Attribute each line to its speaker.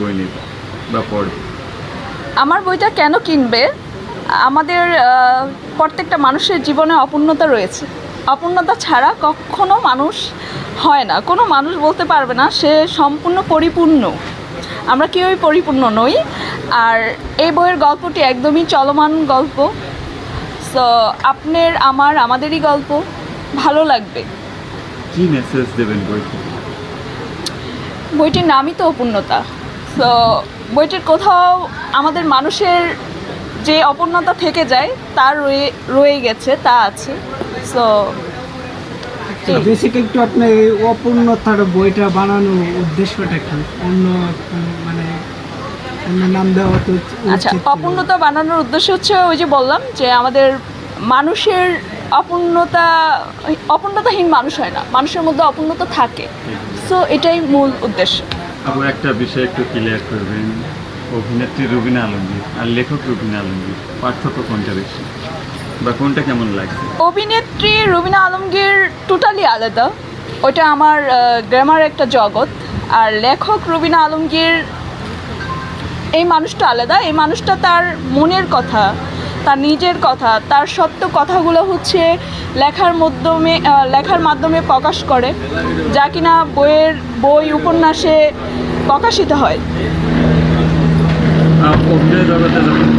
Speaker 1: বই নেবে বা পড়বে?
Speaker 2: আমার বইটা কেন কিনবে? আমাদের প্রত্যেকটা মানুষের জীবনে অপূর্ণতা রয়েছে। অপূর্ণতা ছাড়া কখনো মানুষ হয় না। কোনো মানুষ বলতে পারবে না সে সম্পূর্ণ পরিপূর্ণ। আমরা কেউই পরিপূর্ণ নই। আর এই বইয়ের গল্পটি একদমই চলমান গল্প। সো আপনার আমাদেরই গল্প, ভালো লাগবে।
Speaker 1: কি মেসেজ দেবেন বইতে?
Speaker 2: বইটির নামই তো অপূর্ণতা। সো বইটির কোথাও আমাদের মানুষের যে অপূর্ণতা থেকে যায় তার রয়ে গেছে, তা আছে। সো
Speaker 3: বেসিক একটু আপনি এই অপূর্ণতার বইটা বানানোর উদ্দেশ্যটা কি? অন্য মানে অন্য নাম দেওয়া তো
Speaker 2: আচ্ছা,
Speaker 3: উচিত ছিল।
Speaker 2: অপূর্ণতা বানানোর উদ্দেশ্য হচ্ছে ওই যে বললাম যে আমাদের মানুষের অপূর্ণতাহীন মানুষ হয় না, মানুষের মধ্যে অপূর্ণতা থাকে। সো এটাই মূল উদ্দেশ্য।
Speaker 1: আপু একটা বিষয় একটু ক্লিয়ার করবেন, অভিনেত্রী রুবিনা আলমগীর আর লেখক রুবিনা আলমগীর পার্থক্য কোনটা বেশি বা কোনটা কেমন লাগছে?
Speaker 2: অভিনেত্রী রুবিনা আলমগীর টোটালি আলাদা, ওইটা আমার গ্রামার একটা জগৎ। আর লেখক রুবিনা আলমগীর এই মানুষটা আলাদা। এই মানুষটা তার মনের কথা, তার নিজের কথা, তার সত্য কথাগুলো হচ্ছে লেখার মাধ্যমে প্রকাশ করে, যা কিনা বই উপন্যাসে প্রকাশিত হয়।
Speaker 1: অভিনয় জগতে যখন